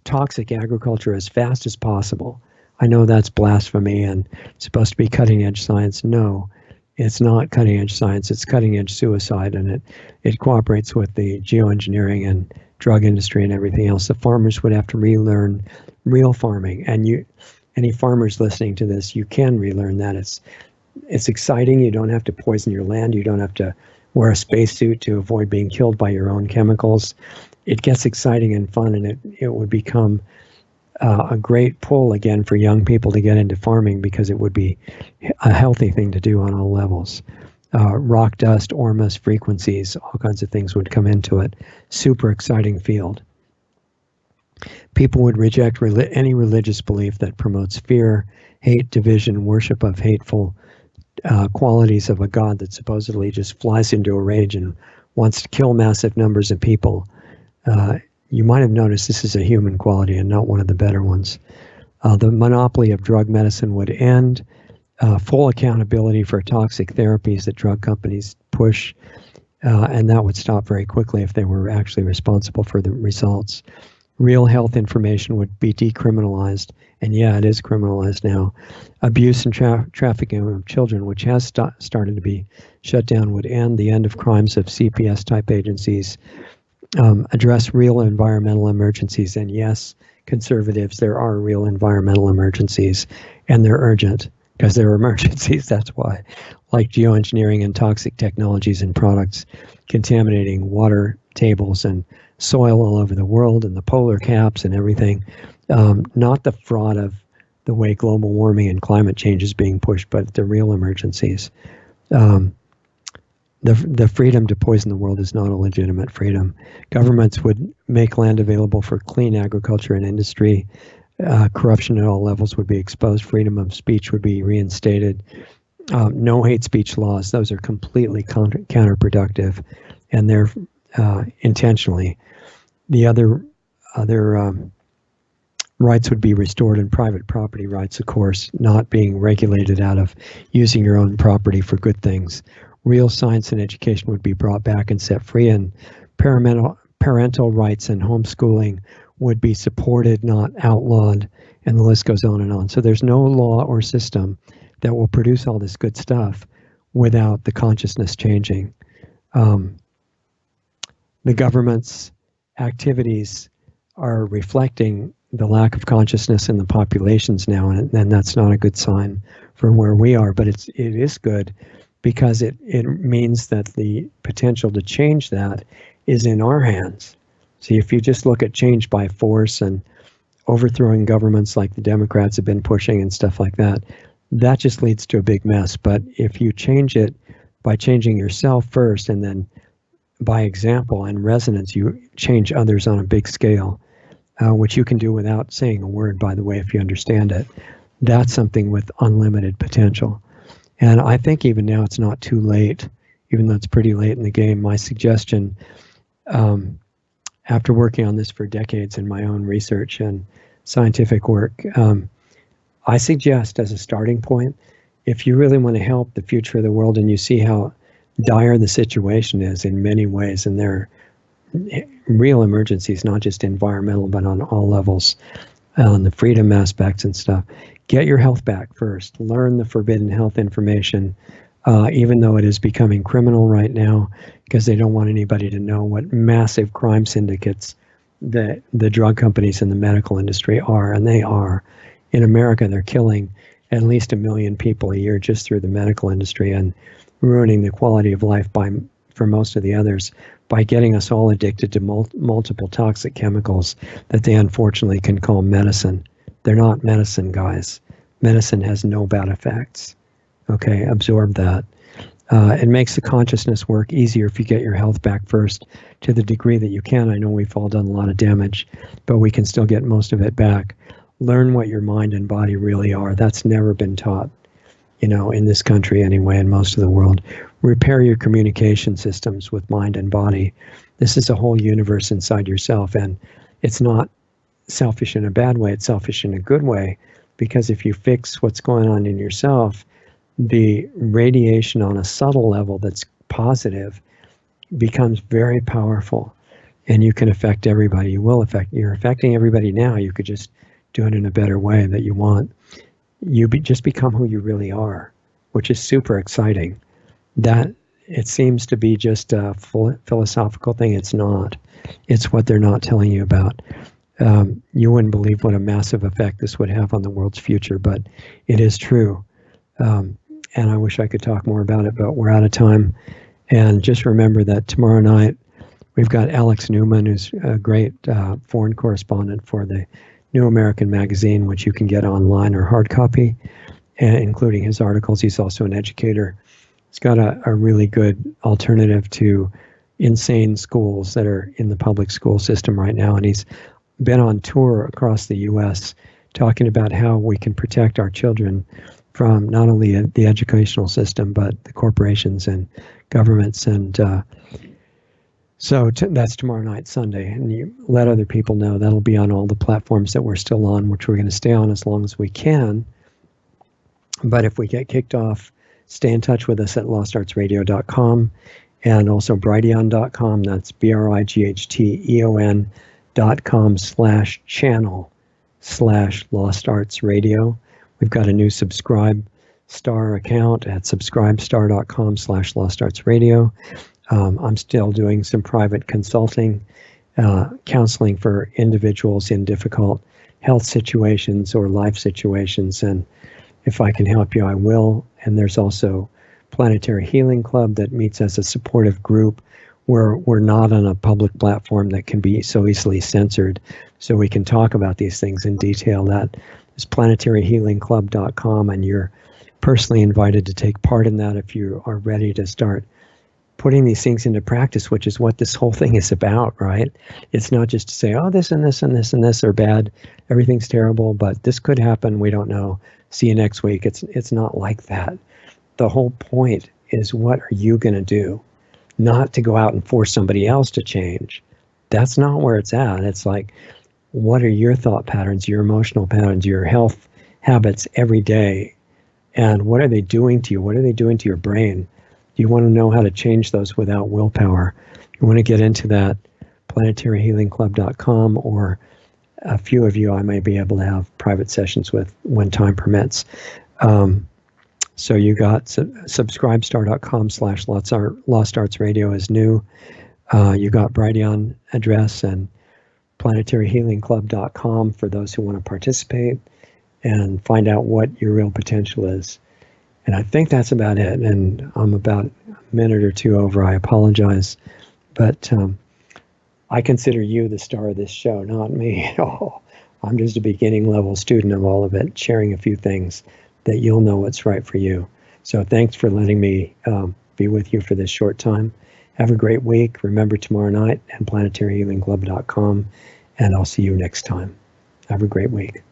toxic agriculture as fast as possible. I know that's blasphemy and it's supposed to be cutting edge science. No, it's not cutting edge science. It's cutting edge suicide, and it cooperates with the geoengineering and drug industry and everything else. The farmers would have to relearn real farming, and any farmers listening to this, you can relearn that. It's exciting. You don't have to poison your land. You don't have to wear a spacesuit to avoid being killed by your own chemicals. It gets exciting and fun, and it would become a great pull again for young people to get into farming, because it would be a healthy thing to do on all levels. Rock dust, Ormus frequencies, all kinds of things would come into it. Super exciting field. People would reject any religious belief that promotes fear, hate, division, worship of hateful qualities of a God that supposedly just flies into a rage and wants to kill massive numbers of people. You might have noticed this is a human quality and not one of the better ones. The monopoly of drug medicine would end. Full accountability for toxic therapies that drug companies push, and that would stop very quickly if they were actually responsible for the results. Real health information would be decriminalized, and yeah, it is criminalized now. Abuse and trafficking of children, which has started to be shut down, would end. The end of crimes of CPS-type agencies. Address real environmental emergencies, and yes, conservatives, there are real environmental emergencies, and they're urgent, because they're emergencies, that's why. Like geoengineering and toxic technologies and products contaminating water tables and soil all over the world, and the polar caps and everything. Not the fraud of the way global warming and climate change is being pushed, but the real emergencies. The freedom to poison the world is not a legitimate freedom. Governments would make land available for clean agriculture and industry. Corruption at all levels would be exposed. Freedom of speech would be reinstated. No hate speech laws. Those are completely counterproductive, and they're intentionally. The other rights would be restored, and private property rights, of course, not being regulated out of using your own property for good things. Real science and education would be brought back and set free, and parental rights and homeschooling would be supported, not outlawed, and the list goes on and on. So there's no law or system that will produce all this good stuff without the consciousness changing. The government's activities are reflecting the lack of consciousness in the populations now, and that's not a good sign for where we are, but it is good, because it means that the potential to change that is in our hands. See, if you just look at change by force and overthrowing governments like the Democrats have been pushing and stuff like that, that just leads to a big mess. But if you change it by changing yourself first, and then by example and resonance, you change others on a big scale, which you can do without saying a word, by the way, if you understand it. That's something with unlimited potential. And I think even now it's not too late, even though it's pretty late in the game. My suggestion, after working on this for decades in my own research and scientific work, I suggest as a starting point, if you really want to help the future of the world and you see how dire the situation is in many ways, and there are real emergencies, not just environmental, but on all levels, on the freedom aspects and stuff, get your health back first. Learn the forbidden health information, even though it is becoming criminal right now, because they don't want anybody to know what massive crime syndicates the drug companies and the medical industry are, and they are. In America, they're killing at least 1 million people a year just through the medical industry, and ruining the quality of life for most of the others by getting us all addicted to multiple toxic chemicals that they unfortunately can call medicine. They're not medicine, guys. Medicine has no bad effects. Okay, absorb that. It makes the consciousness work easier if you get your health back first, to the degree that you can. I know we've all done a lot of damage, but we can still get most of it back. Learn what your mind and body really are. That's never been taught. in this country anyway, and most of the world. Repair your communication systems with mind and body. This is a whole universe inside yourself, and it's not selfish in a bad way, it's selfish in a good way, because if you fix what's going on in yourself, the radiation on a subtle level that's positive becomes very powerful, and you can affect everybody. You're affecting everybody now. You could just do it in a better way that you want. Just become who you really are, which is super exciting. That it seems to be just a philosophical thing. It's not. It's what they're not telling you about. You wouldn't believe what a massive effect this would have on the world's future, but it is true. And I wish I could talk more about it, but we're out of time. And just remember that tomorrow night, we've got Alex Newman, who's a great foreign correspondent for the New American Magazine, which you can get online or hard copy, including his articles. He's also an educator. He's got a really good alternative to insane schools that are in the public school system right now. And he's been on tour across the U.S. talking about how we can protect our children from not only the educational system, but the corporations and governments. And so that's tomorrow night, Sunday. And you let other people know. That'll be on all the platforms that we're still on, which we're going to stay on as long as we can. But if we get kicked off, stay in touch with us at lostartsradio.com and also brighteon.com. That's brighteon.com/channel/lostartsradio. We've got a new Subscribe Star account at subscribestar.com/lostartsradio. I'm still doing some private consulting, counseling for individuals in difficult health situations or life situations. And if I can help you, I will. And there's also Planetary Healing Club that meets as a supportive group where we're not on a public platform that can be so easily censored. So we can talk about these things in detail. That is planetaryhealingclub.com, and you're personally invited to take part in that if you are ready to start putting these things into practice, which is what this whole thing is about, right? It's not just to say, oh, this and this and this and this are bad, everything's terrible, but this could happen, we don't know, see you next week. It's not like that. The whole point is, what are you going to do? Not to go out and force somebody else to change. That's not where it's at. It's like, what are your thought patterns, your emotional patterns, your health habits every day? And what are they doing to you? What are they doing to your brain? You want to know how to change those without willpower. You want to get into that, planetaryhealingclub.com, or a few of you I may be able to have private sessions with when time permits. So you got subscribestar.com/lostartsradio is new. You got Brighteon address and planetaryhealingclub.com for those who want to participate and find out what your real potential is. And I think that's about it. And I'm about a minute or two over. I apologize. But I consider you the star of this show, not me at all. I'm just a beginning level student of all of it, sharing a few things that you'll know what's right for you. So thanks for letting me be with you for this short time. Have a great week. Remember tomorrow night and planetaryhealingclub.com. And I'll see you next time. Have a great week.